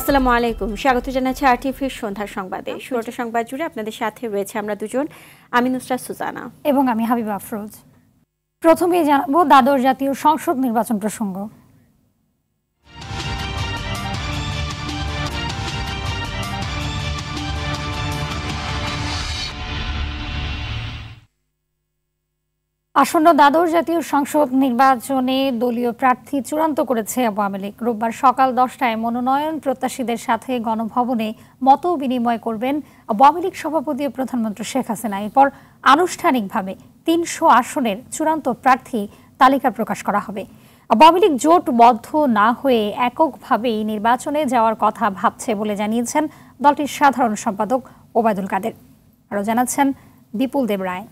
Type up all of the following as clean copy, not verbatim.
আসসালামু আলাইকুম, স্বাগত জানাচ্ছি আরটিভির সন্ধ্যার সংবাদে। শুরুটা সংবাদ জুড়ে আপনাদের সাথে রয়েছে আমরা দুজন, আমি নুসরাত সুজানা এবং আমি হাবিবা আফরোজ। প্রথমেই জানাবো দ্বাদশ জাতীয় সংসদ নির্বাচন প্রসঙ্গ। আসন্ন দ্বাদশ জাতীয় সংসদ নির্বাচনে দলীয় প্রার্থী চূড়ান্ত করেছে আওয়ামী লীগ। রোববার সকাল 10টায় মনোনয়ন প্রত্যাশীদের সাথে গণভবনে মত বিনিময় করবেন আওয়ামী লীগ সভাপতি ও প্রধানমন্ত্রী শেখ হাসিনা। এরপর আনুষ্ঠানিকভাবে 300 আসনের চূড়ান্ত প্রার্থী তালিকা প্রকাশ করা হবে। আওয়ামী লীগ জোটবদ্ধ না হয়ে এককভাবেই নির্বাচনে যাওয়ার কথা ভাবছে বলে জানিয়েছেন দলটির সাধারণ সম্পাদক ওবায়দুল কাদের। আরও জানাচ্ছেন বিপুল দেব রায়।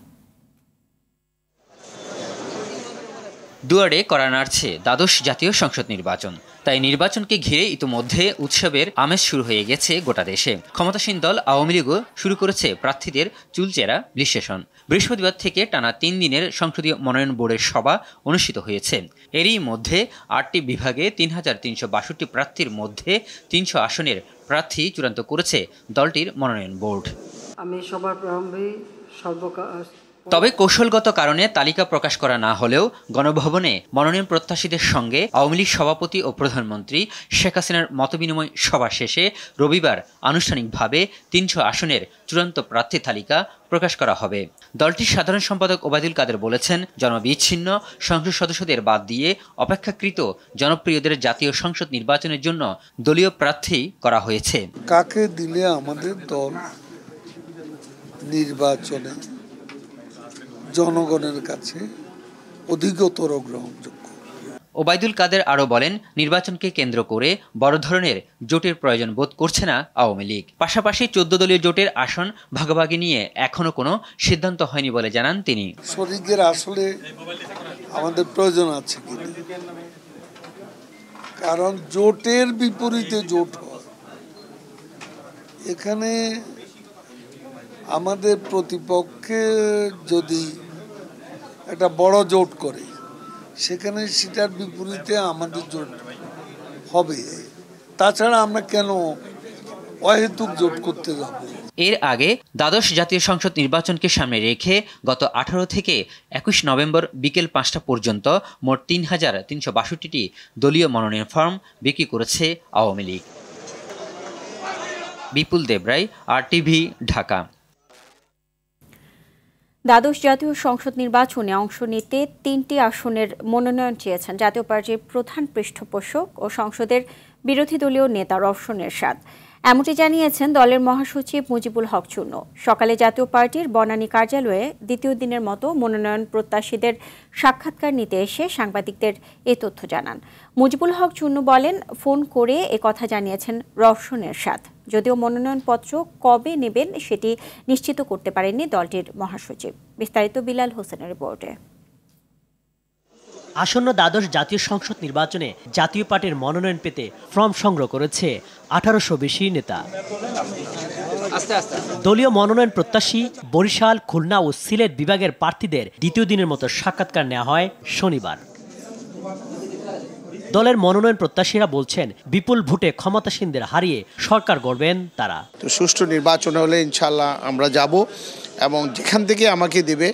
দুয়ারে কড়া নাড়ছে দ্বাদশ জাতীয় সংসদ নির্বাচন। তাই নির্বাচনকে ঘিরে ইতোমধ্যে উৎসবের আমেজ শুরু হয়ে গেছে গোটা দেশে। ক্ষমতাসীন দল আওয়ামী লীগও শুরু করেছে প্রার্থীদের চুলচেরা বিশ্লেষণ। বৃহস্পতিবার থেকে টানা 3 দিনের সংসদীয় মনোনয়ন বোর্ডের সভা অনুষ্ঠিত হয়েছে। এরই মধ্যে 8টি বিভাগে 3362 প্রার্থীর মধ্যে 300 আসনের প্রার্থী চূড়ান্ত করেছে দলটির মনোনয়ন বোর্ড। আমি সবার প্রারম্ভেই তবে কৌশলগত কারণে তালিকা প্রকাশ করা না হলেও গণভবনে মনোনয়ন প্রত্যাশীদের সঙ্গে আওয়ামী লীগ সভাপতি ও প্রধানমন্ত্রী শেখ হাসিনার মতবিনিময় সভা শেষে রবিবার আনুষ্ঠানিকভাবে 300 আসনের চূড়ান্ত প্রার্থী তালিকা প্রকাশ করা হবে। দলটির সাধারণ সম্পাদক ওবায়দুল কাদের বলেছেন, জনবিচ্ছিন্ন সংসদ সদস্যদের বাদ দিয়ে অপেক্ষাকৃত জনপ্রিয়দের জাতীয় সংসদ নির্বাচনের জন্য দলীয় প্রার্থী করা হয়েছে। কাকে দিলে আমাদের দল নির্বাচনে জনগণের কাছে অধিকতর গ্রহণযোগ্য। ওবায়দুল কাদের আরও বলেন, নির্বাচনকে কেন্দ্র করে বড় ধরনের জোটের প্রয়োজন বোধ করছে না আওয়ামী লীগ। পাশাপাশি 14 দলীয় জোটের আসন ভাগাভাগি নিয়ে এখনো কোনো সিদ্ধান্ত হয়নি বলে জানান তিনি। শরীরের আসলে আমাদের প্রয়োজন আছে কিনা, কারণ জোটের বিপরীতে জোট হয়। এখানে আমাদের প্রতিপক্ষে যদি একটা বড় জোট করে, সেখানে সেটার বিপরীতে আমাদের জোট হবে। তাছাড়া আমরা কেন অহেতুক জোট করতে যাব? এর আগে দ্বাদশ জাতীয় সংসদ নির্বাচনকে সামনে রেখে গত 18 থেকে 21 নভেম্বর বিকেল 5টা পর্যন্ত মোট 3362টি দলীয় মনোনয়ন ফর্ম বিক্রি করেছে আওয়ামী লীগ। বিপুল দেবরাই, আরটিভি, ঢাকা। দ্বাদশ জাতীয় সংসদ নির্বাচনে অংশ নিতে 3টি আসনের মনোনয়ন চেয়েছেন জাতীয় পার্টির প্রধান পৃষ্ঠপোষক ও সংসদের বিরোধী দলীয় নেতা রওশন এরশাদ। এমনটি জানিয়েছেন দলের মহাসচিব মুজিবুল হক চুন্নু। সকালে জাতীয় পার্টির বনানী কার্যালয়ে দ্বিতীয় দিনের মতো মনোনয়ন প্রত্যাশীদের সাক্ষাৎকার নিতে এসে সাংবাদিকদের এ তথ্য জানান। মুজিবুল হক চুন্নু বলেন, ফোন করে একথা জানিয়েছেন রওশন এরশাদ। যদিও মনোনয়নপত্র কবে নেবেন সেটি নিশ্চিত করতে পারেননি দলটির মহাসচিব। বিস্তারিত বিলাল হোসেনের রিপোর্টে। আসন্ন দ্বাদশ জাতীয় সংসদ নির্বাচনে জাতীয় পার্টির মনোনয়ন পেতে ফর্ম সংগ্রহ করেছে 1800 বেশি নেতা। দলীয় মনোনয়ন প্রত্যাশী বরিশাল, খুলনা ও সিলেট বিভাগের প্রার্থীদের দ্বিতীয় দিনের মতো সাক্ষাৎকার নেওয়া হয় শনিবার। দলের মনোনয়ন প্রত্যাশীরা বলছেন, বিপুল ভোটে ক্ষমতাসীনদের হারিয়ে সরকার গড়বেন তারা। তো সুষ্ঠু নির্বাচন হলে ইনশাল্লাহ আমরা যাব এবং যেখান থেকে আমাকে দেবে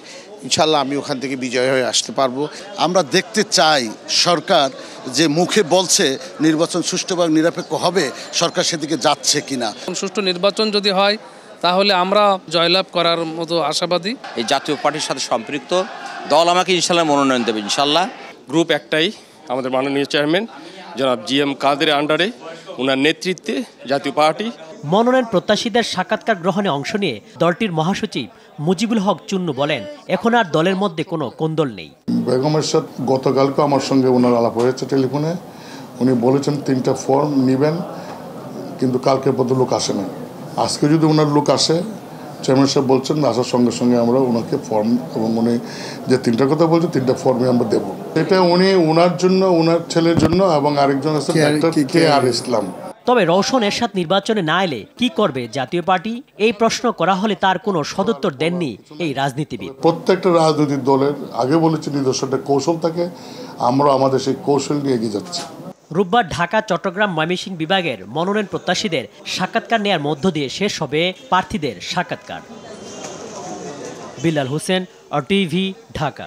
ইনশাল্লাহ আমি ওখান থেকে বিজয় হয়ে আসতে পারবো। আমরা দেখতে চাই সরকার যে মুখে বলছে নির্বাচন সুষ্ঠু এবং নিরপেক্ষ হবে, সরকার সেদিকে যাচ্ছে কিনা। সুষ্ঠু নির্বাচন যদি হয় তাহলে আমরা জয়লাভ করার মতো আশাবাদী। এই জাতীয় পার্টির সাথে সম্পৃক্ত দল আমাকে ইনশাল্লাহ মনোনয়ন দেবে ইনশাল্লাহ। গ্রুপ একটাই, আমাদের মাননীয় চেয়ারম্যান জনাব GM কাদেরের আন্ডারে, ওনার নেতৃত্বে জাতীয় পার্টি। মনোনয়ন প্রত্যাশীদের সাক্ষাৎকার গ্রহণে অংশ নিয়ে দলটির মহাসচিব মুজিবুল হক চুন্নু বলেন, এখন আর দলের মধ্যে কোনো কোন্দল নেই। বেগমের সাথে গতকালকে আমার সঙ্গে ওনার আলাপ হয়েছে টেলিফোনে। উনি বলেছেন 3টা ফর্ম নেবেন, কিন্তু কালকে পর্যন্ত লোক আসে না। আজকে যদি ওনার লোক আসে, চেয়ারম্যান সাহেব বলছেন আসার সঙ্গে সঙ্গে আমরা ওনাকে ফর্ম, এবং উনি যে 3টা কথা বলছে 3টা ফর্মে আমরা দেবো। এটা উনি ওনার জন্য, ওনার ছেলের জন্য, এবং আরেকজন আছে ডাক্তার KR ইসলাম। তবে রওশন এরশাদ নির্বাচনে না এলে কি করবে জাতীয় পার্টি, এই প্রশ্ন করা হলে তার কোনো সদুত্তর দেননি এই রাজনীতিবিদ। প্রত্যেকটা রাজনৈতিক দলের আগে বলেছে নিজস্ব একটা কৌশল থাকে, আমরা আমাদের সেই কৌশল নিয়ে এগিয়ে যাচ্ছি। রোববার ঢাকা, চট্টগ্রাম, ময়মনসিংহ বিভাগের মনোনয়ন প্রত্যাশীদের সাক্ষাৎকার নেয়ার মধ্য দিয়ে শেষ হবে প্রার্থীদের সাক্ষাৎকার। বিল্লাল হোসেন, RTV, ঢাকা।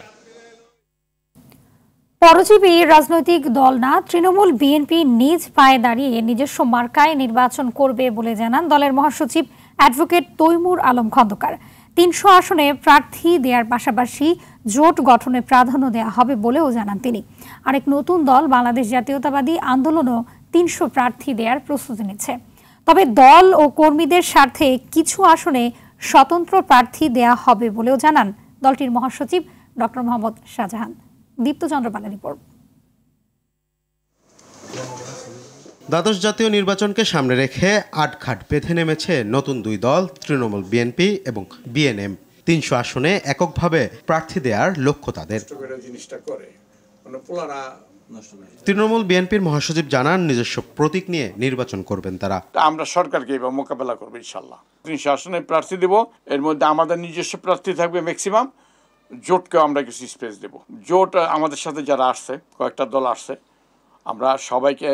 পরজীবী রাজনৈতিক দল না, তৃণমূল বিএনপি নিজ পায়ে দাঁড়িয়ে নিজস্ব মার্কায় নির্বাচন করবে বলে জানান দলের মহাসচিব অ্যাডভোকেট তৈমুর আলম খন্দকার। ৩০০ আসনে প্রার্থী দেওয়ার পাশাপাশি জোট গঠনে প্রাধান্য দেওয়া হবে বলেও জানান তিনি। আরেক নতুন দল বাংলাদেশ জাতীয়তাবাদী আন্দোলনও ৩০০ প্রার্থী দেওয়ার প্রস্তুতি নিচ্ছে। তবে দল ও কর্মীদের স্বার্থে কিছু আসনে স্বতন্ত্র প্রার্থী দেওয়া হবে বলেও জানান দলটির মহাসচিব ডক্টর মোহাম্মদ শাহজাহান। দীপ্তচন্দ্র পালের রিপোর্ট। দ্বাদশ জাতীয় নির্বাচনকে সামনে রেখে আটঘাট বেঁধে নেমেছে নতুন দুই দল, তৃণমূল বিএনপি এবং বিএনএম। ৩০০ আসনে এককভাবে প্রার্থী দেওয়ার লক্ষ্য তাদের। তৃণমূল বিএনপির মহাসচিব জানান, নিজস্ব প্রতীক নিয়ে নির্বাচন করবেন তারা। আমরা সরকারকে এবার মোকাবেলা করবো ইনশাল্লাহ। ৩০০ আসনে প্রার্থী দেব, এর মধ্যে আমাদের নিজস্ব প্রার্থী থাকবে ম্যাক্সিমাম। জোটকেও আমরা কিছু স্পেস দেব। জোট আমাদের সাথে যারা আসছে, কয়েকটা দল আসছে, আমরা সবাইকে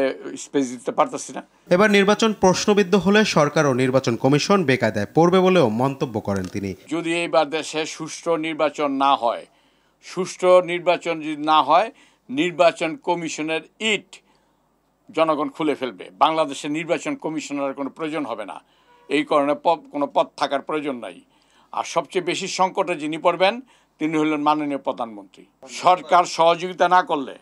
স্পেস দিতে পারতেছি না। এবার নির্বাচন প্রশ্নবিদ্ধ হলে সরকার ও নির্বাচন কমিশন বেকায়দায় পড়বে বলেও মন্তব্য করেন তিনি। যদি এইবার দেশে সুষ্ঠু নির্বাচন না হয়, নির্বাচন কমিশনের ইট জনগণ খুলে ফেলবে। বাংলাদেশের নির্বাচন কমিশনের কোনো প্রয়োজন হবে না। এই কারণে কোনো পদ থাকার প্রয়োজন নাই। আর সবচেয়ে বেশি সংকটে যিনি পড়বেন তিনি হলেন মাননীয় প্রধানমন্ত্রী। সরকার সহযোগিতা না করলে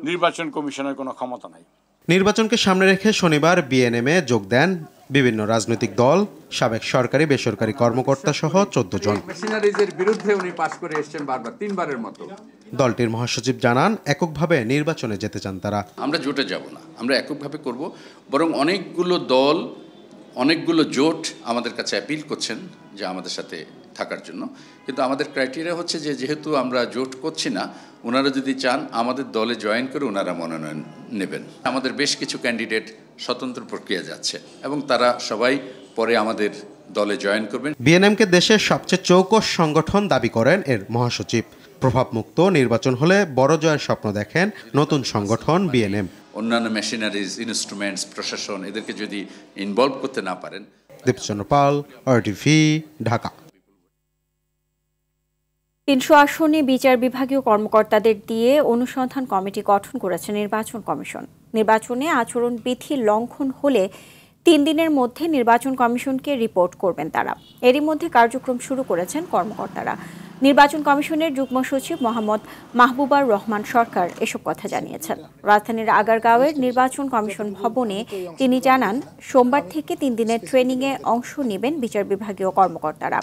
নির্বাচন কমিশনের কোনো ক্ষমতা নাই। নির্বাচনকে সামনে রেখে শনিবার বিএনএমে যোগ দেন বিভিন্ন রাজনৈতিক দল, সাবেক সরকারি বেসরকারি কর্মকর্তা সহ 14 জন। মেশিনারিজের বিরুদ্ধে উনি পাস করে এসেছেন বারবার, 3বারের মতো। দলটির মহাসচিব জানান, এককভাবে নির্বাচনে যেতে চান তারা। আমরা জোটে যাব না, আমরা এককভাবে করব। বরং অনেকগুলো দল, অনেকগুলো জোট আমাদের কাছে অ্যাপিল করছেন যে আমাদের সাথে থাকার জন্য। কিন্তু আমাদের ক্রাইটেরিয়া হচ্ছে যে যেহেতু আমরা জোট করছি না, ওনারা যদি চান আমাদের দলে জয়েন করে ওনারা মনোনয়ন নেবেন। আমাদের বেশ কিছু ক্যান্ডিডেট স্বতন্ত্র প্রক্রিয়া যাচ্ছে এবং তারা সবাই পরে আমাদের দলে জয়েন করবেন। বিএনএমকে দেশের সবচেয়ে চৌকস সংগঠন দাবি করেন এর মহাসচিব। প্রভাবমুক্ত নির্বাচন হলে বড় জয়ের স্বপ্ন দেখেন নতুন সংগঠন বিএনএম। অন্যান্য মেশিনারিজ, ইনস্ট্রুমেন্টস, প্রশাসন এদেরকে যদি ইনভলভ করতে না পারেন। দীপ্তচন্দ্র পাল, RTV, ঢাকা। ৩০০ আসনে বিচার বিভাগীয় কর্মকর্তাদের দিয়ে অনুসন্ধান কমিটি গঠন করেছে নির্বাচন কমিশন। নির্বাচনে আচরণবিধি লঙ্ঘন হলে 3 দিনের মধ্যে নির্বাচন কমিশনকে রিপোর্ট করবেন তারা। এরই মধ্যে কার্যক্রম শুরু করেছেন কর্মকর্তারা। নির্বাচন কমিশনের যুগ্ম সচিব মোহাম্মদ মাহবুবার রহমান সরকার এসব কথা জানিয়েছেন। রাজধানীর আগারগাঁওয়ের নির্বাচন কমিশন ভবনে তিনি জানান, সোমবার থেকে 3 দিনের ট্রেনিংয়ে অংশ নেবেন বিচার বিভাগীয় কর্মকর্তারা।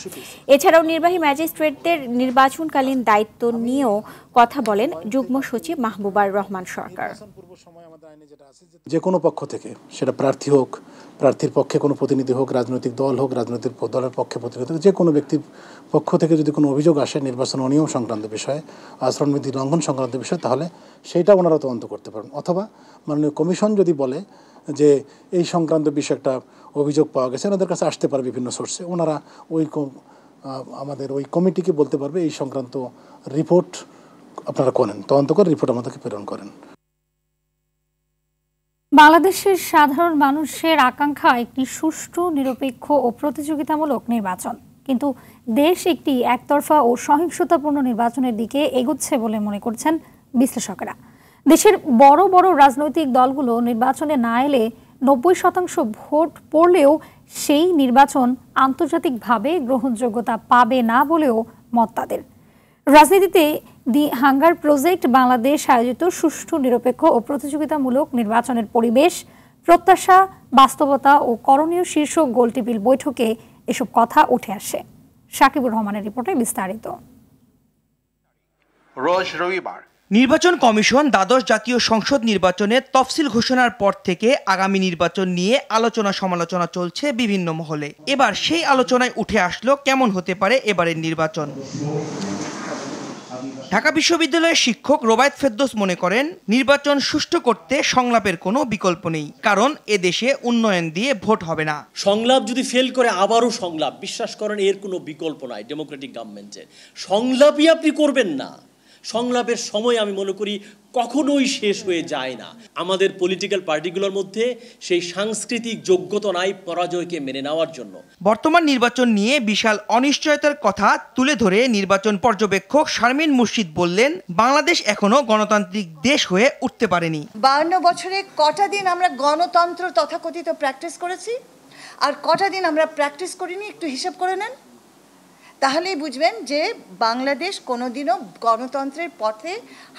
এছাড়াও নির্বাহী ম্যাজিস্ট্রেটদের নির্বাচনকালীন দায়িত্ব নিয়েও কথা বলেন যুগ্ম সচিব মাহবুবার রহমান সরকার। যে কোনো পক্ষ থেকে, সেটা প্রার্থী হোক, প্রার্থীর পক্ষে কোনো প্রতিনিধি হোক, রাজনৈতিক দল হোক, রাজনৈতিক দলের পক্ষে প্রতিনিধি হোক, যে কোনো ব্যক্তির পক্ষ থেকে যদি কোনো অভিযোগ আসে নির্বাচন অনিয়ম সংক্রান্ত বিষয়ে, আচরণবিধি লঙ্ঘন সংক্রান্ত বিষয়ে, তাহলে সেইটা ওনারা তদন্ত করতে পারেন। অথবা মাননীয় কমিশন যদি বলে যে এই সংক্রান্ত বিষয়ে একটা অভিযোগ পাওয়া গেছে, ওনাদের কাছে আসতে পারে বিভিন্ন সোর্সে, ওনারা আমাদের ওই কমিটিকে বলতে পারবে এই সংক্রান্ত রিপোর্ট আপনারা করেন, তদন্ত করে রিপোর্ট আমাদেরকে প্রেরণ করেন। বাংলাদেশের সাধারণ মানুষের আকাঙ্ক্ষা একটি সুষ্ঠু, নিরপেক্ষ ও প্রতিযোগিতামূলক নির্বাচন। কিন্তু দেশ একটি একতরফা ও সহিংসতাপূর্ণ নির্বাচনের দিকে এগোচ্ছে বলে মনে করছেন বিশ্লেষকেরা। দেশের বড় বড় রাজনৈতিক দলগুলো নির্বাচনে না এলে 90% ভোট পড়লেও সেই নির্বাচন আন্তর্জাতিকভাবে গ্রহণযোগ্যতা পাবে না বলেও মত তাদের। রাজনীতিতে দি হাঙ্গার প্রজেক্ট বাংলাদেশ আয়োজিত সুষ্ঠু, নিরপেক্ষ ও প্রতিযোগিতামূলক নির্বাচনের পরিবেশ, প্রত্যাশা, বাস্তবতা ও করণীয় শীর্ষক গোলটেবিল বৈঠকে এসব কথা উঠে আসে। সাকিবুর রহমানের রিপোর্টে বিস্তারিত। রোজ রবিবার নির্বাচন কমিশন দ্বাদশ জাতীয় সংসদ নির্বাচনের তফসিল ঘোষণার পর থেকে আগামী নির্বাচন নিয়ে আলোচনা সমালোচনা চলছে বিভিন্ন মহলে। এবার সেই আলোচনায় উঠে আসলো কেমন হতে পারে এবারের নির্বাচন। ঢাকা বিশ্ববিদ্যালয়ের শিক্ষক রোবায়েত ফেরদৌস মনে করেন, নির্বাচন সুষ্ঠু করতে সংলাপের কোনো বিকল্প নেই, কারণ এদেশে উন্নয়ন দিয়ে ভোট হবে না। সংলাপ যদি ফেল করে আবারও সংলাপ, বিশ্বাস করেন এর কোনো বিকল্প নাই। ডেমোক্রেটিক গভর্নমেন্টের সংলাপই আপনি করবেন না, সংলাপের সময় আমি মনে করি কখনোই শেষ হয়ে যায় না। আমাদের পলিটিক্যাল পার্টিগুলোর মধ্যে সেই সাংস্কৃতিক যোগ্যতা নাই পরাজয়কে মেনে নেওয়ার জন্য। বর্তমান নির্বাচন নিয়ে বিশাল অনিশ্চয়তার কথা তুলে ধরে নির্বাচন পর্যবেক্ষক শারমিন মুর্শিদ বললেন, বাংলাদেশ এখনো গণতান্ত্রিক দেশ হয়ে উঠতে পারেনি। 52 বছরে কটা দিন আমরা গণতন্ত্র তথাকথিত প্র্যাকটিস করেছি আর কটা দিন আমরা প্র্যাকটিস করিনি, একটু হিসাব করে নেন, তাহলেই বুঝবেন যে বাংলাদেশ কোনোদিনও গণতন্ত্রের পথে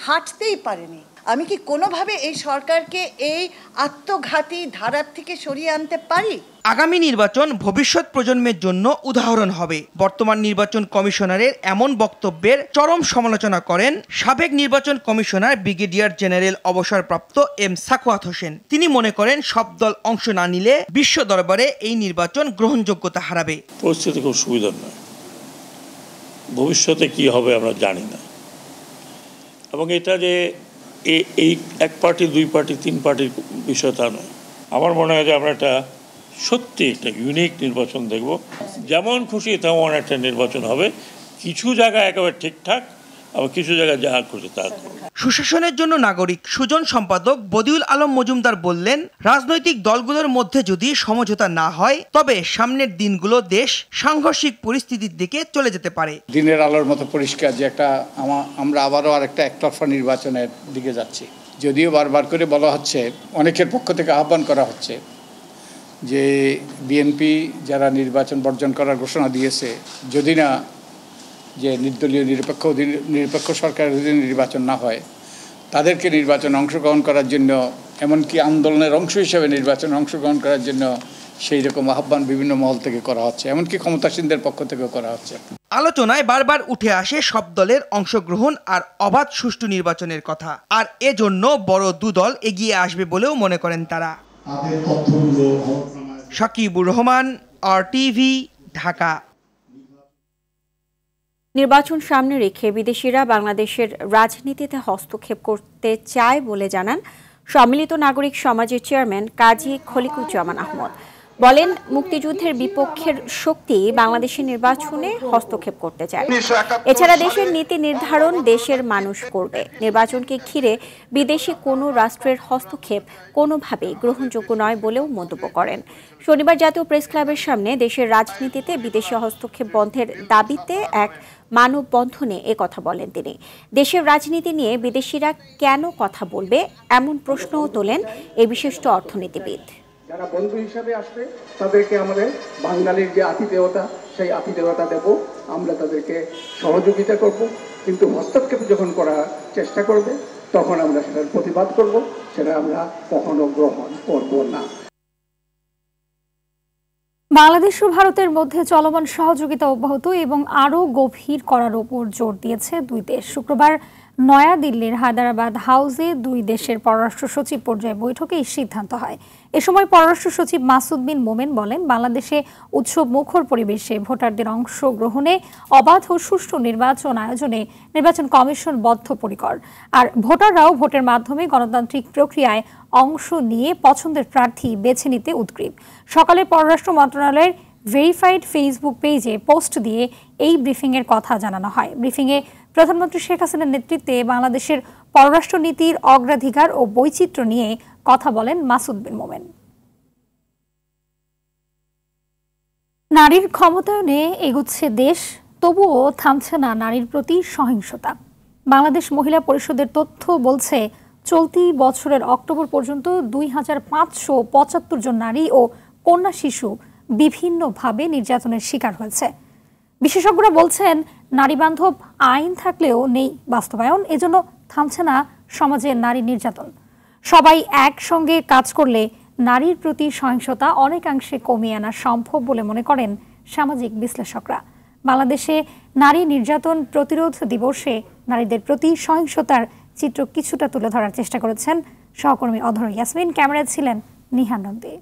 হাঁটতেই পারেনি। আমি কি কোনোভাবে এই সরকারকে এই আত্মঘাতী ধারার থেকে সরিয়ে আনতে পারি? আগামী নির্বাচন ভবিষ্যৎ প্রজন্মের জন্য উদাহরণ হবে। বর্তমান নির্বাচন কমিশনারের এমন বক্তব্যের চরম সমালোচনা করেন সাবেক নির্বাচন কমিশনার ব্রিগেডিয়ার জেনারেল অবসরপ্রাপ্ত এম সাখাওয়াত হোসেন। তিনি মনে করেন সব দল অংশ না নিলে বিশ্ব দরবারে এই নির্বাচন গ্রহণযোগ্যতা হারাবে। পরিস্থিতি খুব সুবিধার নয়, ভবিষ্যতে কি হবে আমরা জানি না, এবং এটা যে এই এক পার্টি, দুই পার্টি, তিন পার্টির বিষয় তা নয়। আমার মনে হয় যে আমরা একটা সত্যি একটা ইউনিক নির্বাচন দেখব, যেমন খুশি তেমন একটা নির্বাচন হবে। কিছু জায়গায় একেবারে ঠিকঠাক, আবার কিছু জায়গায় যা খুশি তা। সুশাসনের জন্য নাগরিক সুজন সম্পাদক বদিউল আলম মজুমদার বললেন, রাজনৈতিক দলগুলোর মধ্যে যদি সমঝোতা না হয় তবে সামনের দিনগুলো দেশ সাংঘর্ষিক পরিস্থিতির দিকে চলে যেতে পারে। দিনের আলোর মতো পরিষ্কার যে আমরা আবারও আরেকটা একতরফা নির্বাচনের দিকে যাচ্ছি। যদিও বারবার করে বলা হচ্ছে, অনেকের পক্ষ থেকে আহ্বান করা হচ্ছে যে বিএনপি যারা নির্বাচন বর্জন করার ঘোষণা দিয়েছে, যদি না যে নির্দলীয় নিরপেক্ষ সরকারের অধীনে নির্বাচন না হয়, তাদেরকে নির্বাচনে অংশগ্রহণ করার জন্য, এমনকি আন্দোলনের অংশ হিসেবে নির্বাচনে অংশগ্রহণ করার জন্য সেই রকম আহ্বান বিভিন্ন মহল থেকে করা হচ্ছে, এমনকি ক্ষমতাসীনদের পক্ষ থেকেও করা হচ্ছে। আলোচনায় বারবার উঠে আসে সব দলের অংশগ্রহণ আর অবাধ সুষ্ঠু নির্বাচনের কথা, আর এজন্য বড় দুদল এগিয়ে আসবে বলেও মনে করেন তারা। সাকিবুর রহমান, RTV, ঢাকা। নির্বাচন সামনে রেখে বিদেশিরা বাংলাদেশের রাজনীতিতে হস্তক্ষেপ করতে চায় বলে জানান সম্মিলিত নাগরিক সমাজের চেয়ারম্যান কাজী খলিকুজ্জামান আহমদ। বলেন, মুক্তিযুদ্ধের বিপক্ষের শক্তি বাংলাদেশের নির্বাচনে হস্তক্ষেপ করতে চায়। এছাড়া দেশের নীতি নির্ধারণ দেশের মানুষ করবে। নির্বাচনকে ঘিরে বিদেশি কোনো রাষ্ট্রের হস্তক্ষেপ কোনোভাবেই গ্রহণযোগ্য নয় বলেও মন্তব্য করেন। শনিবার জাতীয় প্রেস ক্লাবের সামনে দেশের রাজনীতিতে বিদেশি হস্তক্ষেপ বন্ধের দাবিতে এক মানববন্ধনে কথা বলেন তিনি। দেশের রাজনীতি নিয়ে বিদেশিরা কেন কথা বলবে এমন প্রশ্নও তোলেন এই বিশিষ্ট অর্থনীতিবিদ। যারা বন্ধু হিসাবে আসবে তাদেরকে আমাদের বাঙালির যে আতিথেয়তা, সেই আতিথেয়তা দেব, আমরা তাদেরকে সহযোগিতা করব, কিন্তু হস্তক্ষেপ যখন করার চেষ্টা করবে তখন আমরা সেটার প্রতিবাদ করব, সেটা আমরা কখনো গ্রহণ করব না। বাংলাদেশ ও ভারতের মধ্যে চলমান সহযোগিতা অব্যাহত এবং আরও গভীর করার উপর জোর দিয়েছে দুই দেশ। শুক্রবার নয়াদিল্লির হায়দ্রাবাদ হাউসে দুই দেশের পররাষ্ট্র সচিব পর্যায়ে বৈঠকে এই সিদ্ধান্ত হয়। এ সময় পররাষ্ট্র সচিব মাসুদ বিন মোমেন বলেন, বাংলাদেশে উৎসব মুখর পরিবেশে ভোটারদের অংশগ্রহণে অবাধ ও সুষ্ঠু নির্বাচন আয়োজনে নির্বাচন কমিশন বদ্ধপরিকর, আর ভোটাররাও ভোটের মাধ্যমে গণতান্ত্রিক প্রক্রিয়ায় অংশ নিয়ে পছন্দের প্রার্থী বেছে নিতে উদ্গ্রীব। সকালে পররাষ্ট্র মন্ত্রণালয়ের ভেরিফাইড ফেসবুক পেজে পোস্ট দিয়ে এই ব্রিফিংয়ের কথা জানানো হয়। ব্রিফিংয়ে প্রধানমন্ত্রী শেখ হাসিনার নেতৃত্বে বাংলাদেশের পররাষ্ট্র নীতির অগ্রাধিকার ও বৈচিত্র্য নিয়ে কথা বলেন মাসুদ বিন মোমেন। নারীর ক্ষমতায়নে এগোচ্ছে দেশ, তবুও থামছে না নারীর প্রতি সহিংসতা। বাংলাদেশ মহিলা পরিষদের তথ্য বলছে, চলতি বছরের অক্টোবর পর্যন্ত 2575 জন নারী ও কন্যা শিশু বিভিন্নভাবে নির্যাতনের শিকার হয়েছে। বিশেষজ্ঞরা বলছেন, নারী বান্ধব আইন থাকলেও নেই বাস্তবায়ন, এজন্য থামছে না সমাজের নারী নির্যাতন। সবাই একসঙ্গে কাজ করলে নারীর প্রতি সহিংসতা অনেকাংশে কমিয়ে আনা সম্ভব বলে মনে করেন সামাজিক বিশ্লেষকরা। বাংলাদেশে নারী নির্যাতন প্রতিরোধ দিবসে নারীদের প্রতি সহিংসতার চিত্র কিছুটা তুলে ধরার চেষ্টা করেছেন সহকর্মী অধর ইয়াসমিন। ক্যামেরায় ছিলেন নিহান নন্দী।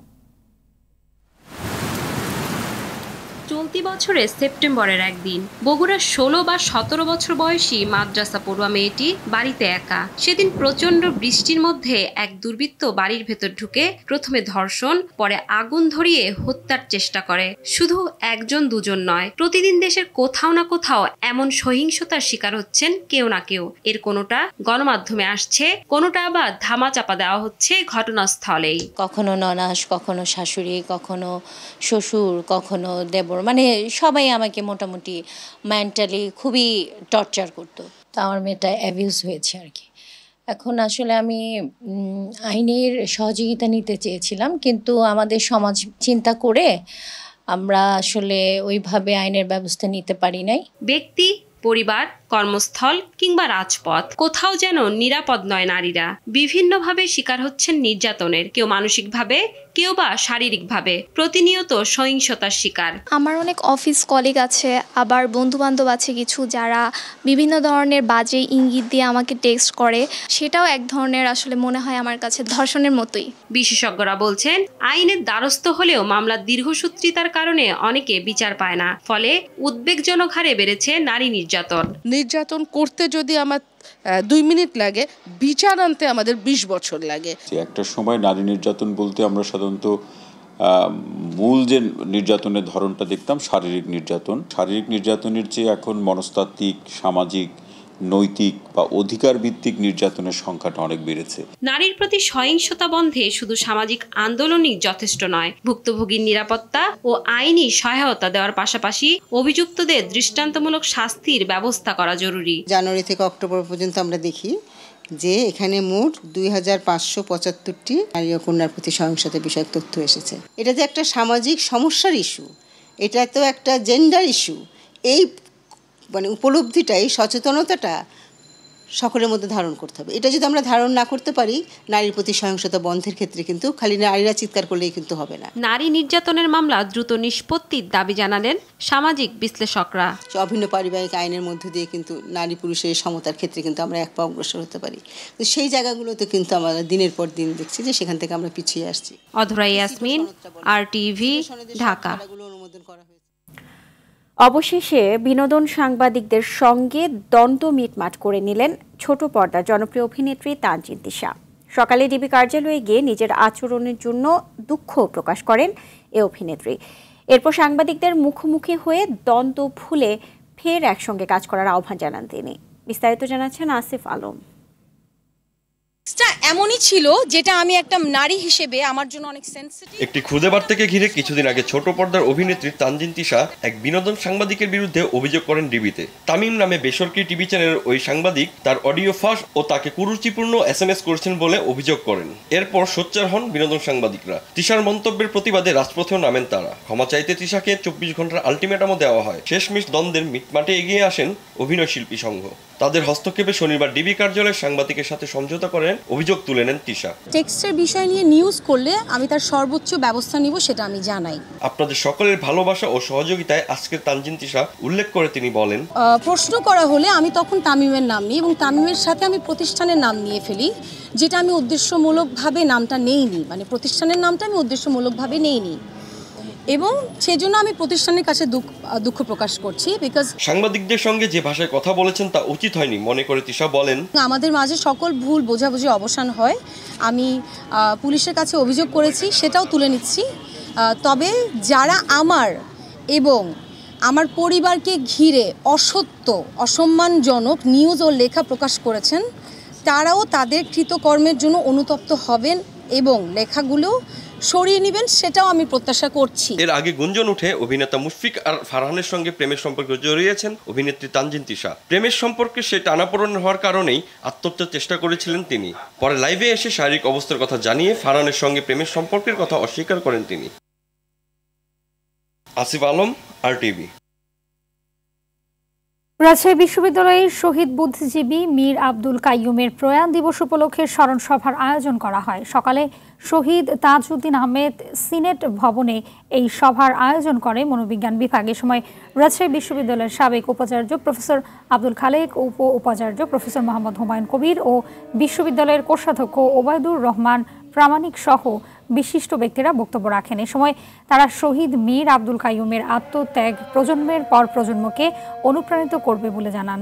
চলতি বছরের সেপ্টেম্বরের একদিন বগুড়ার 16 বা 17 বছর বয়সী মাদ্রাসা পড়ুয়া মেয়েটি বাড়িতে একা। সেদিন প্রচন্ড বৃষ্টির মধ্যে এক দুর্বৃত্ত বাড়ির ভেতর ঢুকে প্রথমে ধর্ষণ, পরে আগুন ধরিয়ে হত্যার চেষ্টা করে। শুধু একজন দুজন নয়, প্রতিদিন দেশের কোথাও না কোথাও এমন সহিংসতার শিকার হচ্ছেন কেউ না কেউ। এর কোনোটা গণমাধ্যমে আসছে, কোনোটা আবার ধামাচাপা দেওয়া হচ্ছে ঘটনাস্থলেই। কখনো ননাস, কখনো শাশুড়ি, কখনো শ্বশুর, কখনো দেবর, মানে সবাই আমাকে মোটামুটি মেন্টালি খুবই টর্চার করতো। তো আমার মেয়েটা অ্যাবিউজ হয়েছে আর কি। এখন আসলে আমি আইনের সহযোগিতা নিতে চেয়েছিলাম, কিন্তু আমাদের সমাজ চিন্তা করে আমরা আসলে ওইভাবে আইনের ব্যবস্থা নিতে পারি নাই। ব্যক্তি, পরিবার, কর্মস্থল কিংবা রাজপথ, কোথাও যেন নিরাপদ নয় নারীরা। বিভিন্নভাবে শিকার হচ্ছেন নির্যাতনের, কেউ মানসিকভাবে, কেউ বা শারীরিকভাবে। প্রতিনিয়ত সহিংসতার শিকার। আমার অনেক অফিস কলিগ আছে, আবার বন্ধু বান্ধব আছে কিছু, যারা বিভিন্ন ধরনের বাজে ইঙ্গিত দিয়ে আমাকে টেক্সট করে। সেটাও এক ধরনের আসলে মনে হয় আমার কাছে ধর্ষণের মতোই। বিশেষজ্ঞরা বলছেন, আইনের দ্বারস্থ হলেও মামলার দীর্ঘসূত্রিতার কারণে অনেকে বিচার পায় না। ফলে উদ্বেগজনক হারে বেড়েছে নারী নির্যাতন। নির্যাতন করতে যদি আমার 2 মিনিট লাগে, বিচার আনতে আমাদের 20 বছর লাগে। একটা সময় নারী নির্যাতন বলতে আমরা সাধারণত মূল যে নির্যাতনের ধরনটা দেখতাম শারীরিক নির্যাতন। শারীরিক নির্যাতনের চেয়ে এখন মনস্তাত্ত্বিক, সামাজিক, নৈতিক বা অধিকার ভিত্তিক নির্যাতনের সংখ্যাটা অনেক বেড়েছে। নারীর প্রতি সহিংসতা বন্ধে শুধু সামাজিক আন্দোলনই যথেষ্ট নয়, ভুক্তভোগীর নিরাপত্তা ও আইনি সহায়তা দেওয়ার পাশাপাশি অভিযুক্তদের দৃষ্টান্তমূলক শাস্তির ব্যবস্থা করা জরুরি। জানুয়ারি থেকে অক্টোবর পর্যন্ত আমরা দেখি যে এখানে মোট 2575টি নারী ও কন্যার প্রতি সহিংসতা বিষয়ক তথ্য এসেছে। এটা যে একটা সামাজিক সমস্যার ইস্যু, এটা তো একটা জেন্ডার ইস্যু। এই মানে উপলব্ধিটা, এই সচেতনতাটা সকলের মধ্যে ধারণ করতে হবে। এটা যদি আমরা ধারণ না করতে পারি, নারীর প্রতি সহিংসতা বন্ধের ক্ষেত্রে কিন্তু খালি নারীরা চিৎকার করলেই কিন্তু হবে না। নারী নির্যাতনের মামলা দ্রুত নিষ্পত্তির দাবি জানালেন সামাজিক বিশ্লেষকরা। অভিন্ন পারিবারিক আইনের মধ্য দিয়ে কিন্তু নারী পুরুষের সমতার ক্ষেত্রে কিন্তু আমরা এক পা অগ্রসর হতে পারি। তো সেই জায়গাগুলোতে কিন্তু আমরা দিনের পর দিন দেখছি যে সেখান থেকে আমরা পিছিয়ে আসছি। অধরা ইয়াসমিন, RTV, ঢাকা। অবশেষে বিনোদন সাংবাদিকদের সঙ্গে দ্বন্দ্ব মিটমাট করে নিলেন ছোট পর্দার জনপ্রিয় অভিনেত্রী তানজিন তিশা। সকালে ডিবি কার্যালয়ে গিয়ে নিজের আচরণের জন্য দুঃখ প্রকাশ করেন এ অভিনেত্রী। এরপর সাংবাদিকদের মুখোমুখি হয়ে দ্বন্দ্ব ভুলে ফের একসঙ্গে কাজ করার আহ্বান জানান তিনি। বিস্তারিত জানাচ্ছেন আসিফ আলম। এমনই ছিল যেটা আমি একটা নারী হিসেবে আমার জন্য অনেক সেনসিটিভ। একটি খুদে বার্তাকে ঘিরে কিছুদিন আগে ছোট পর্দার অভিনেত্রী তানজিন তিশা এক বিনোদন সাংবাদিকের বিরুদ্ধে অভিযোগ করেন ডিবিতে। তামিম নামে বেসরকারি টিভি চ্যানেলের ওই সাংবাদিক তার অডিও ফাঁস ও তাকে কুরুচিপূর্ণ SMS করেছেন বলে অভিযোগ করেন। এরপর সোচ্চার হন বিনোদন সাংবাদিকরা। তিশার মন্তব্যের প্রতিবাদে রাজপথেও নামেন তারা। ক্ষমা চাইতে তিশাকে 24 ঘন্টার আলটিমেটামও দেওয়া হয়। শেষমেশ দ্বন্দ্বের মিটমাটে এগিয়ে আসেন অভিনয় শিল্পী সংঘ। তাদের হস্তক্ষেপে শনিবার ডিবি কার্যালয়ের সাংবাদিকের সাথে সমঝোতা করেন, অভিযোগ তুলে নেন তিশা। টেক্সটের বিষয় নিয়ে নিউজ করলে আমি তার সর্বোচ্চ ব্যবস্থা নিব, সেটা আমি জানাই। আপনাদের সকলের ভালোবাসা ও সহযোগিতায় আজকের তানজিন তিশা উল্লেখ করে তিনি বলেন, প্রশ্ন করা হলে আমি তখন তামিমের নাম নিই এবং তামিমের সাথে আমি প্রতিষ্ঠানের নাম নিয়ে ফেলি, যেটা আমি উদ্দেশ্যমূলকভাবে নামটা নেইনি, মানে প্রতিষ্ঠানের নামটা আমি উদ্দেশ্যমূলকভাবে নেইনি এবং সেজন্য আমি প্রতিষ্ঠানের কাছে দুঃখ প্রকাশ করছি। বিকজ সাংবাদিকদের সঙ্গে যে ভাষায় কথা বলেছেন তা উচিত হয়নি মনে করে তিশা বলেন, আমাদের মাঝে সকল ভুল বোঝাবুঝি অবসান হয়। আমি পুলিশের কাছে অভিযোগ করেছি, সেটাও তুলে নিচ্ছি। তবে যারা আমার এবং আমার পরিবারকে ঘিরে অসত্য, অসম্মানজনক নিউজ ও লেখা প্রকাশ করেছেন, তারাও তাদের কৃতকর্মের জন্য অনুতপ্ত হবেন এবং লেখাগুলো সরিয়ে নেবেন, সেটাও আমি প্রত্যাশা করছি। এর আগে গুঞ্জন উঠে অভিনেতা মুশফিক আর ফারহানের সঙ্গে প্রেমের সম্পর্কে জড়িয়েছেন অভিনেত্রী তানজিন তিশা। প্রেমের সম্পর্কে সে টানাপোড়েন হওয়ার কারণেই আত্মহত্যার চেষ্টা করেছিলেন তিনি। পরে লাইভে এসে শারীরিক অবস্থার কথা জানিয়ে ফারহানের সঙ্গে প্রেমের সম্পর্কের কথা অস্বীকার করেন তিনি। আসিফ আলম, RTV। রাজশাহী বিশ্ববিদ্যালয়ের শহীদ বুদ্ধিজীবী মীর আব্দুল কাইয়ুমের প্রয়াণ দিবস উপলক্ষে স্মরণ সভার আয়োজন করা হয়। সকালে শহীদ তাজউদ্দিন আহমেদ সিনেট ভবনে এই সভার আয়োজন করে মনোবিজ্ঞান বিভাগ। এ সময় রাজশাহী বিশ্ববিদ্যালয়ের সাবেক উপাচার্য প্রফেসর আব্দুল খালেক, উপ উপাচার্য প্রফেসর মোহাম্মদ হুমায়ুন কবির ও বিশ্ববিদ্যালয়ের কোষাধ্যক্ষ ওবায়দুর রহমান প্রামাণিক সহ বিশিষ্ট ব্যক্তিরা বক্তব্য রাখেন। এ সময় তারা শহীদ মীর আব্দুল কাইয়ুমের আত্মত্যাগ প্রজন্মের পর প্রজন্মকে অনুপ্রাণিত করবে বলে জানান।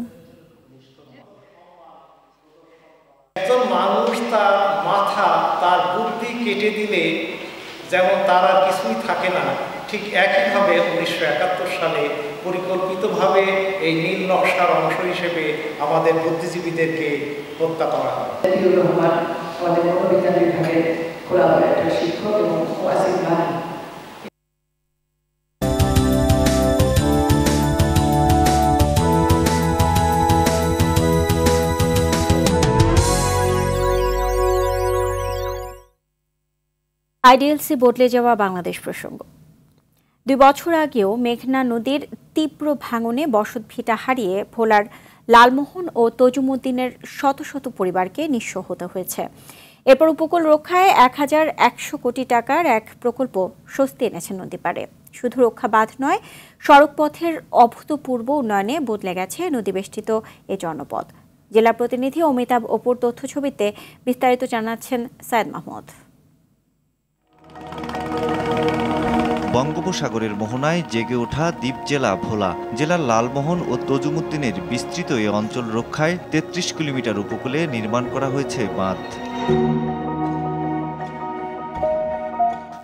একজন মানুষ তার মাথা তার বুদ্ধি কেটে দিলে যেমন তার আর কিছুই থাকে না, ঠিক একইভাবে 1971 সালে পরিকল্পিতভাবে এই নীল নকশার অংশ হিসেবে আমাদের বুদ্ধিজীবীদেরকে হত্যা করা হয়। রহমান আমাদের মনোবিজ্ঞান বিভাগের একটা শিক্ষক এবং ওয়াসিম ভাই। আইডিএলসি বদলে যাওয়া বাংলাদেশ প্রসঙ্গ। 2 বছর আগেও মেঘনা নদীর তীব্র ভাঙনে বসতভিটা হারিয়ে ভোলার লালমোহন ও তজুমুদ্দিনের শত শত পরিবারকে নিঃস্ব হতে হয়েছে। এরপর উপকূল রক্ষায় 1100 কোটি টাকার এক প্রকল্প স্বস্তি এনেছে নদীপাড়ে। শুধু রক্ষা বাঁধ নয়, সড়কপথের অভূতপূর্ব উন্নয়নে বদলে গেছে নদীবেষ্টিত এ জনপদ। জেলা প্রতিনিধি অমিতাভ অপুর তথ্য ছবিতে বিস্তারিত জানাচ্ছেন সায়েদ মাহমুদ। বঙ্গোপসাগরের মোহনায় জেগে ওঠা দ্বীপ জেলা ভোলা। জেলার লালমোহন ও তজুমুদ্দিনের বিস্তৃত এ অঞ্চল রক্ষায় 33 কিলোমিটার উপকূলে নির্মাণ করা হয়েছে বাঁধ।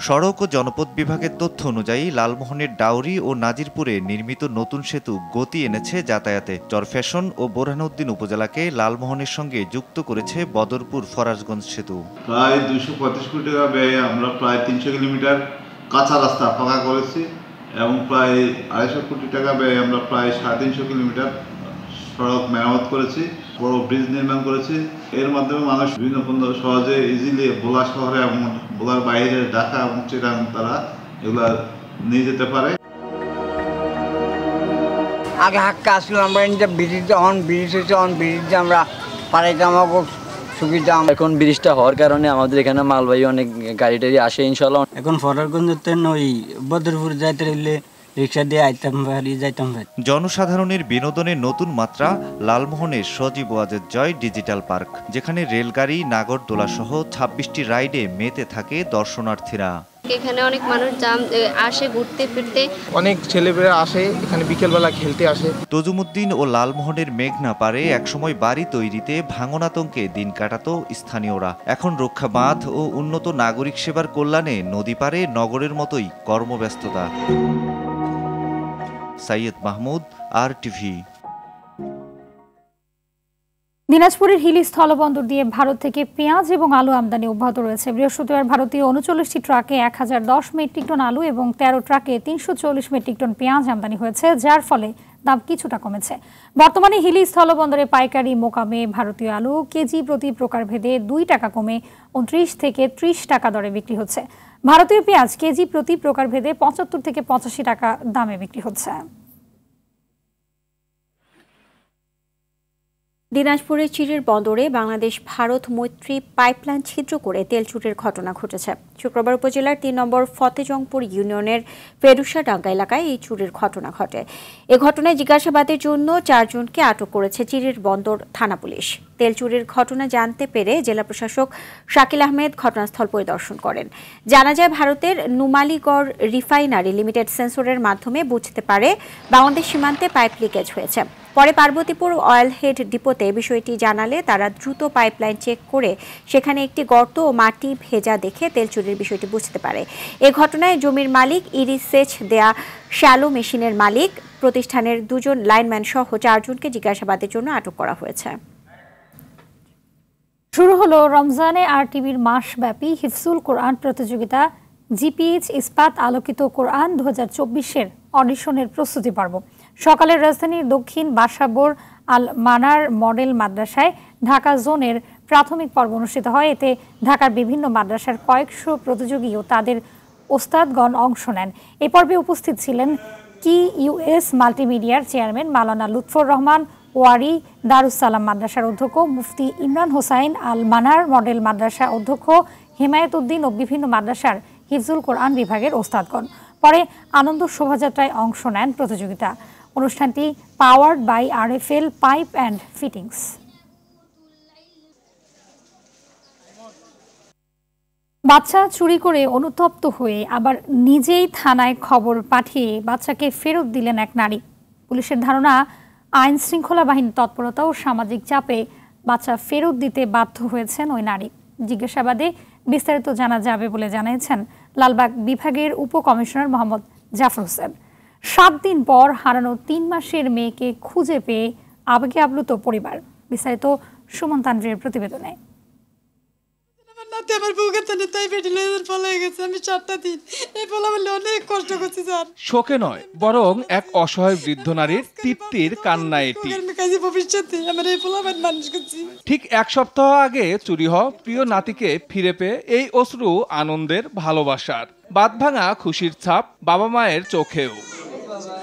সড়ক ও জনপদ বিভাগের তথ্য অনুযায়ী লালমোহনের ডাউরি ও নাজিরপুরে নির্মিত নতুন সেতু গতি এনেছে যাতায়াতে। চরফ্যাশন ও বোরহানউদ্দিন উপজেলাকে লালমোহনের সঙ্গে যুক্ত করেছে বদরপুর ফরাজগঞ্জ সেতু। প্রায় 235 কোটি টাকা ব্যয়ে আমরা প্রায় 300 কিলোমিটার কাঁচা রাস্তা পাকা করেছি এবং প্রায় 250 কোটি টাকা ব্যয়ে আমরা প্রায় 350 কিলোমিটার সড়ক মেরামত করেছি, বড় ব্রিজ নির্মাণ করেছি। এর মাধ্যমে মানুষ বিভিন্ন পণ্য সহজে ইজিলি ভোলা শহরে এবং ভোলার বাইরে ঢাকা এবং চিটাগাং তারা এগুলা নিয়ে যেতে পারে। আগে হাক্কা আসলো আমরা ব্রিজ অন ব্রিজ হয়েছে, অন ব্রিজ আমরা পাড়াইতাম সুবিধা। এখন ব্রিজটা হওয়ার কারণে আমাদের এখানে মালবাহী অনেক গাড়ি টাড়ি আসে ইনশাল্লাহ। এখন ফরারগঞ্জতে ওই বদরপুর যাইতে রইলে রিক্সা দিয়ে আইতাম পারি, যাইতাম পারি। জনসাধারণের বিনোদনের নতুন মাত্রা লালমোহনের সজীব ওয়াজেদ জয় ডিজিটাল পার্ক, যেখানে রেলগাড়ি, নাগরদোলা সহ 26টি রাইডে মেতে থাকে দর্শনার্থীরা। এখানে অনেক মানুষ আসে ঘুরতে ফিরতে, অনেক ছেলেমেয়েরা আসে এখানে বিকেলবেলা খেলতে আসে। তজুমুদ্দিন ও লালমোহনের মেঘনা পারে একসময় বাড়ি তৈরিতে ভাঙনাতঙ্কে দিন কাটাতো স্থানীয়রা। এখন রক্ষা বাঁধ ও উন্নত নাগরিক সেবার কল্যাণে নদী পারে নগরের মতোই কর্মব্যস্ততা। সাইয়েদ মাহমুদ, RTV। দিনাজপুরের হিলি স্থলবন্দর দিয়ে ভারত থেকে পেঁয়াজ এবং আলু আমদানি অব্যাহত রয়েছে। বৃহস্পতিবার ভারতীয় 39টি ট্রাকে 1010 মেট্রিক টন আলু এবং 13 ট্রাকে 340 মেট্রিক টন পেঁয়াজ আমদানি হয়েছে, যার ফলে দাম কিছুটা কমেছে। বর্তমানে হিলি স্থলবন্দরে পাইকারি মোকামে ভারতীয় আলু কেজি প্রতি প্রকারভেদে 2 টাকা কমে 29 থেকে 30 টাকা দরে বিক্রি হচ্ছে। ভারতীয় পেঁয়াজ কেজি প্রতি প্রকারভেদে 75 থেকে 85 টাকা দামে বিক্রি হচ্ছে। দিনাজপুরের চিরির বন্দরে বাংলাদেশ ভারত মৈত্রী পাইপলাইন ছিদ্র করে তেল চুরির ঘটনা ঘটেছে। শুক্রবার উপজেলার 3 নম্বর ফতেজংপুর ইউনিয়নের ফেরুসাডাঙ্গা এলাকায় এই চুরির ঘটনা ঘটে। এ ঘটনায় জিজ্ঞাসাবাদের জন্য 4 জনকে আটক করেছে চিরির বন্দর থানা পুলিশ। তেল চুরির ঘটনা জানতে পেরে জেলা প্রশাসক শাকিল আহমেদ ঘটনাস্থল পরিদর্শন করেন। জানা যায় ভারতের নুমালীগড় রিফাইনারি লিমিটেড সেন্সরের মাধ্যমে বুঝতে পারে বাংলাদেশ সীমান্তে পাইপ লিকেজ হয়েছে। পরে পার্বতীপুর অয়েল হেড ডিপোতে বিষয়টি জানালে তারা দ্রুত পাইপলাইন চেক করে সেখানে একটি গর্ত ও মাটি ভেজা দেখে তেল চুরির বিষয়টি বুঝতে পারে। এ ঘটনায় জমির মালিক, ইরিসেচ দেয়া শ্যালো মেশিনের মালিক, প্রতিষ্ঠানের 2 জন লাইনম্যান সহ 4 জনকে জিজ্ঞাসাবাদের জন্য আটক করা হয়েছে। শুরু হলো রমজানে RTVর মাসব্যাপী হিফজুল কোরআন প্রতিযোগিতা। GPH ইস্পাত আলোকিত কোরআন 2024-এর অডিশনের প্রস্তুতি পর্ব সকালে রাজধানীর দক্ষিণ বাসাবোর আল মানার মডেল মাদ্রাসায় ঢাকা জোনের প্রাথমিক পর্ব অনুষ্ঠিত হয়। এতে ঢাকার বিভিন্ন মাদ্রাসার কয়েকশো প্রতিযোগী ও তাদের ওস্তাদগণ অংশ নেন। এ পর্বে উপস্থিত ছিলেন QUS মাল্টিমিডিয়ার চেয়ারম্যান মাওলানা লুৎফর রহমান, ওয়ারি দারুস সালাম মাদ্রাসার অধ্যক্ষ মুফতি ইমরান হোসাইন, আল মানার মডেল মাদ্রাসা অধ্যক্ষ হেমায়েত উদ্দিন ও বিভিন্ন মাদ্রাসার হিফজুল কোরআন বিভাগের ওস্তাদগণ। পরে আনন্দ শোভাযাত্রায় অংশ নেন প্রতিযোগিতা। অনুষ্ঠানটি powered by RFL pipe and fittings. বাচ্চা চুরি করে অনুতপ্ত হয়ে আবার নিজেই থানায় খবর পাঠিয়ে বাচ্চাকে ফেরত দিলেন এক নারী। পুলিশের ধারণা, আইন শৃঙ্খলা বাহিনীর তৎপরতা ও সামাজিক চাপে বাচ্চা ফেরত দিতে বাধ্য হয়েছেন ওই নারী। জিজ্ঞাসাবাদে বিস্তারিত জানা যাবে বলে জানিয়েছেন লালবাগ বিভাগের উপকমিশনার মোহাম্মদ জাফর হোসেন। 7 দিন পর হারানো 3 মাসের মেয়েকে খুঁজে পেয়ে আবেগে আপ্লুত পরিবার। বিস্তারিত সুমন তানভীরের প্রতিবেদনে। শোকে নয়, বরং এক অসহায় বৃদ্ধ নারীর তৃপ্তির কান্না এটি। ঠিক 1 সপ্তাহ আগে চুরি হওয়া প্রিয় নাতিকে ফিরে পেয়ে এই অশ্রু আনন্দের, ভালোবাসার, বাঁধভাঙা খুশির ছাপ বাবা মায়ের চোখেও।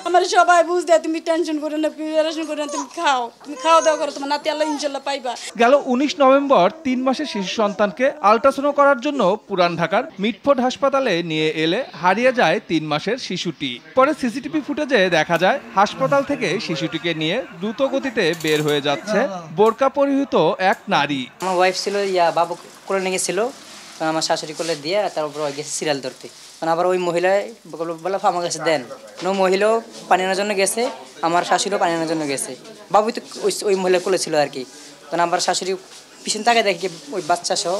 আমার সবাই বুঝ দেয়, তুমি টেনশন করো না, প্রিপারেশন করো না, তুমি খাও দাওয়া করো, তোমার নাতি আল্লাহ ইনশাল্লাহ পাইবা। গেল 19 নভেম্বর 3 মাসের শিশু সন্তানকে আল্ট্রাসাউন্ড করার জন্য পুরান ঢাকার মিটফোর্ড হাসপাতালে নিয়ে এলে হারিয়ে যায় 3 মাসের শিশুটি। পরে সিসিটিভি ফুটেজে দেখা যায় হাসপাতাল থেকে শিশুটিকে নিয়ে দ্রুত গতিতে বের হয়ে যাচ্ছে বোরকা পরিহিত এক নারী। আমার ওয়াইফ ছিল বাবু কোলে নিয়ে গেছিল, আমার শাশুড়ি কোলে দিয়ে তারপর গেছে সিরিয়াল ধরতে। আবার ওই মহিলায় বলে আমার কাছে দেন, মহিলাও পানি আনার জন্য গেছে, আমার শাশুড়িও পানি আনার জন্য গেছে। বাবু তো ওই মহিলা কোলে ছিল আর কি। তখন আমার শাশুড়ি পিছন তাকে দেখে ওই বাচ্চা সহ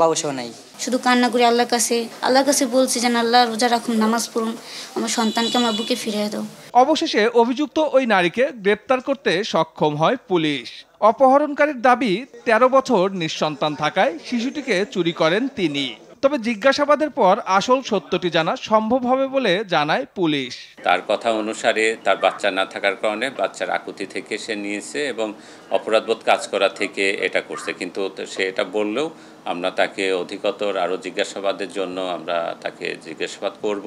বাবু সহ নাই। শুধু কান্না করে আল্লাহর কাছে বলছি যেন আল্লাহ রোজা রাখুন, নামাজ পড়ুন, আমার সন্তানকে আমার বুকে ফিরিয়ে দাও। অবশেষে অভিযুক্ত ওই নারীকে গ্রেপ্তার করতে সক্ষম হয় পুলিশ। অপহরণকারীর দাবি 13 বছর নিঃসন্তান থাকায় শিশুটিকে চুরি করেন তিনি। তবে জিজ্ঞাসাবাদের পর আসল সত্যটি জানা সম্ভব হবে বলে জানায় পুলিশ। তার কথা অনুসারে তার বাচ্চা না থাকার কারণে বাচ্চার আকুতি থেকে সে নিয়েছে এবং অপরাধবোধ কাজ করা থেকে এটা করছে, কিন্তু সে এটা বললেও আমরা তাকে অধিকতর আরও জিজ্ঞাসাবাদের জন্য আমরা তাকে জিজ্ঞাসাবাদ করব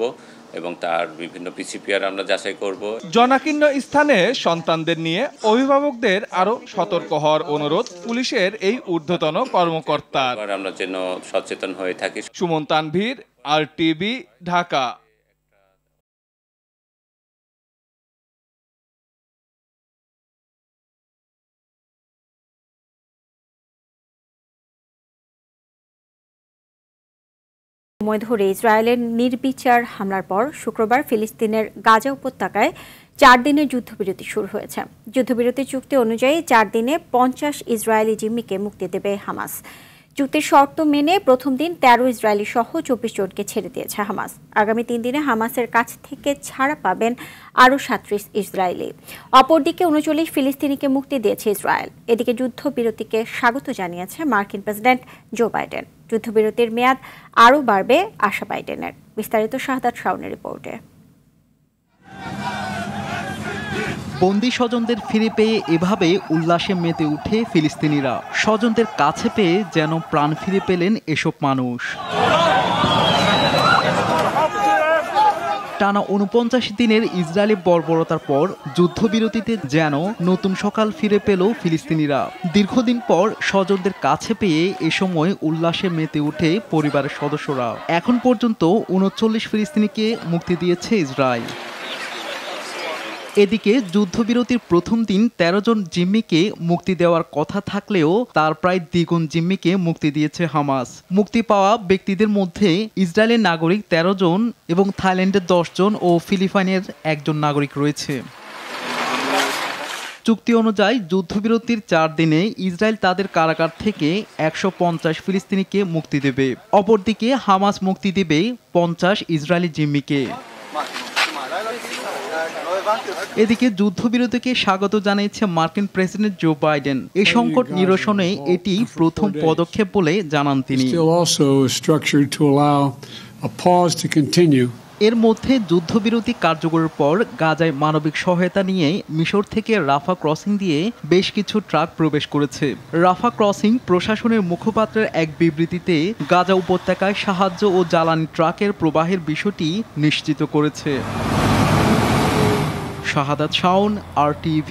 এবং তার বিভিন্ন পিসিপিআর আমরা যাচাই করব। জনাকীর্ণ স্থানে সন্তানদের নিয়ে অভিভাবকদের আরও সতর্ক হওয়ার অনুরোধ পুলিশের এই ঊর্ধ্বতন কর্মকর্তার। আমরা যেন সচেতন হয়ে থাকি। সুমন তানভীর, RTV, ঢাকা। সময় ধরে ইসরায়েলের নির্বিচার হামলার পর শুক্রবার ফিলিস্তিনের গাজা উপত্যকায় 4 দিনের যুদ্ধবিরতি শুরু হয়েছে। যুদ্ধবিরতি চুক্তি অনুযায়ী 4 দিনে 50 ইসরায়েলি জিম্মিকে মুক্তি দেবে হামাস। চুক্তির শর্ত মেনে প্রথম দিন 13 ইসরায়েলি সহ 24 জনকে ছেড়ে দিয়েছে হামাস। আগামী 3 দিনে হামাসের কাছ থেকে ছাড়া পাবেন আরও 37 ইসরায়েলি। অপরদিকে 39 ফিলিস্তিনিকে মুক্তি দিয়েছে ইসরায়েল। এদিকে যুদ্ধবিরতিকে স্বাগত জানিয়েছে মার্কিন প্রেসিডেন্ট জো বাইডেন। যুদ্ধবিরতির মেয়াদ আরও বাড়বে আশা বাইডেনের। বিস্তারিত শাহাদাত শাওনের রিপোর্টে। বন্দি স্বজনদের ফিরে পেয়ে এভাবে উল্লাসে মেতে উঠে ফিলিস্তিনিরা। স্বজনদের কাছে পেয়ে যেন প্রাণ ফিরে পেলেন এসব মানুষ। টানা 49 দিনের ইসরায়েলি বর্বরতার পর যুদ্ধবিরতিতে যেন নতুন সকাল ফিরে পেল ফিলিস্তিনিরা। দীর্ঘদিন পর স্বজনদের কাছে পেয়ে এ সময় উল্লাসে মেতে উঠে পরিবারের সদস্যরা। এখন পর্যন্ত 39 ফিলিস্তিনিকে মুক্তি দিয়েছে ইসরায়েল। এদিকে যুদ্ধবিরতির প্রথম দিন 13 জন জিম্মিকে মুক্তি দেওয়ার কথা থাকলেও তার প্রায় দ্বিগুণ জিম্মিকে মুক্তি দিয়েছে হামাস। মুক্তি পাওয়া ব্যক্তিদের মধ্যে ইসরায়েলের নাগরিক 13 জন এবং থাইল্যান্ডের 10 জন ও ফিলিপাইনের 1 জন নাগরিক রয়েছে। চুক্তি অনুযায়ী যুদ্ধবিরতির 4 দিনে ইসরায়েল তাদের কারাগার থেকে 150 ফিলিস্তিনিকে মুক্তি দেবে। অপরদিকে হামাস মুক্তি দেবে 50 ইসরায়েলি জিম্মিকে। এদিকে যুদ্ধবিরতিকে স্বাগত জানিয়েছে মার্কিন প্রেসিডেন্ট জো বাইডেন। এই সংকট নিরসনে এটি প্রথম পদক্ষেপ বলে জানান তিনি। এর মধ্যে যুদ্ধবিরতি কার্যকরের পর গাজায় মানবিক সহায়তা নিয়ে মিশর থেকে রাফা ক্রসিং দিয়ে বেশ কিছু ট্রাক প্রবেশ করেছে। রাফা ক্রসিং প্রশাসনের মুখপাত্রের এক বিবৃতিতে গাজা উপত্যকায় সাহায্য ও জ্বালানি ট্রাকের প্রবাহের বিষয়টি নিশ্চিত করেছে। শাহাদাত শাওন, RTV।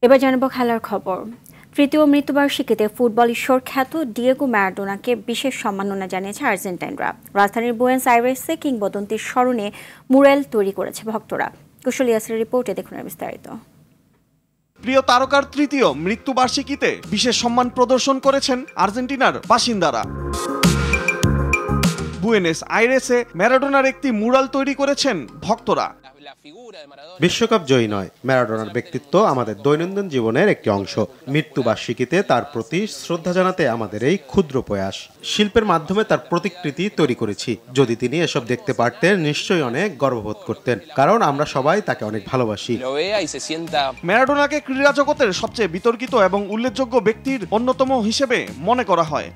এবার জানাবো খেলার খবর। তৃতীয় মৃত্যুবার্ষিকীতে ফুটবল ঈশ্বর খ্যাত ডিয়েগো ম্যারাডোনাকে বিশেষ সম্মাননা জানিয়েছে আর্জেন্টাইনরা। রাজধানীর বুয়েন্স আইরেসে কিংবদন্তির স্মরণে মুরাল তৈরি করেছে ভক্তরা। কুশল ইয়াসের রিপোর্টে দেখুন বিস্তারিত। প্রিয় তারকার তৃতীয় মৃত্যুবার্ষিকীতে বিশেষ সম্মান প্রদর্শন করেছেন আর্জেন্টিনার বাসিন্দারা। বুয়েনোস আইরেসে ম্যারাডোনার একটি মুরাল তৈরি করেছেন ভক্তরা। বিশ্বকাপ জয়ী নয়, ম্যারাডোনার ব্যক্তিত্ব আমাদের দৈনন্দিন জীবনের একটি অংশ। মৃত্যুবার্ষিকীতে তার প্রতি শ্রদ্ধা জানাতে আমাদের এই ক্ষুদ্র প্রয়াস। শিল্পের মাধ্যমে তার প্রতিকৃতি তৈরি করেছি। যদি তিনি এসব দেখতে পারতেন নিশ্চয়ই অনেক গর্ববোধ করতেন, কারণ আমরা সবাই তাকে অনেক ভালোবাসি। ম্যারাডোনাকে ক্রীড়া জগতের সবচেয়ে বিতর্কিত এবং উল্লেখযোগ্য ব্যক্তির অন্যতম হিসেবে মনে করা হয়।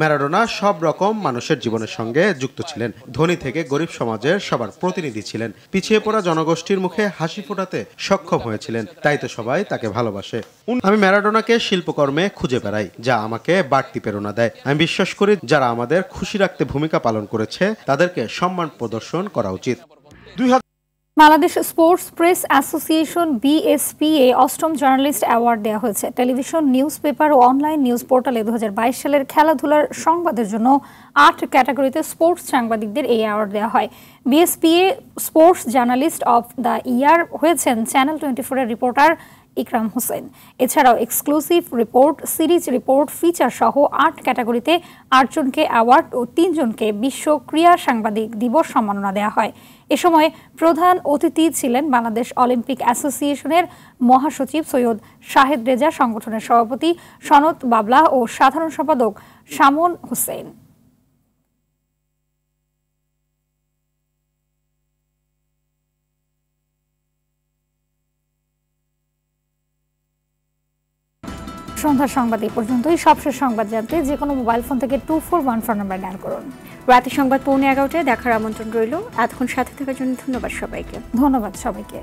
ম্যারাডোনা সব রকম মানুষের জীবনের সঙ্গে যুক্ত ছিলেন। ধনী থেকে গরিব সমাজের সবার প্রতিনিধি ছিলেন। পিছিয়ে পড়া জনগোষ্ঠীর মুখে হাসি ফোটাতে সক্ষম হয়েছিলেন, তাই তো সবাই তাকে ভালোবাসে। আমি ম্যারাডোনাকে শিল্পকর্মে খুঁজে বেড়াই, যা আমাকে বাড়তি প্রেরণা দেয়। আমি বিশ্বাস করি যারা আমাদের খুশি রাখতে ভূমিকা পালন করেছে তাদেরকে সম্মান প্রদর্শন করা উচিত। Bangladesh sports press association BSPA অষ্টম জার্নালিস্ট অ্যাওয়ার্ড দেওয়া হয়েছে। টেলিভিশন, নিউজ পেপার ও অনলাইন নিউজ পোর্টালে 2022 সালের খেলাধুলার সংবাদের জন্য 8 ক্যাটাগরিতে স্পোর্টস সাংবাদিকদের এই অ্যাওয়ার্ড দেওয়া হয়। BSPA sports journalist of the year হয়েছেন চ্যানেল 24 এর রিপোর্টার ইকরাম হোসেন। এছাড়াও exclusive report, series report, feature সহ 8 ক্যাটাগরিতে 8 জনকে অ্যাওয়ার্ড ও 3 জনকে বিশ্ব ক্রীড়া সাংবাদিক দিবস সম্মাননা দেওয়া হয়। এ সময় প্রধান অতিথি ছিলেন বাংলাদেশ অলিম্পিক অ্যাসোসিয়েশনের মহাসচিব সৈয়দ শাহেদ রেজা, সংগঠনের সভাপতি সনৎ বাবলা ও সাধারণ সম্পাদক শামন হোসেন। সন্ধ্যার সংবাদ এই পর্যন্তই। সবশেষ সংবাদ জানতে যে কোনো মোবাইল ফোন থেকে 2414 নাম্বার ডায়াল করুন। রাতে সংবাদ 11:15 দেখার আমন্ত্রণ রইল। এতক্ষণ সাথে থাকার জন্য ধন্যবাদ সবাইকে।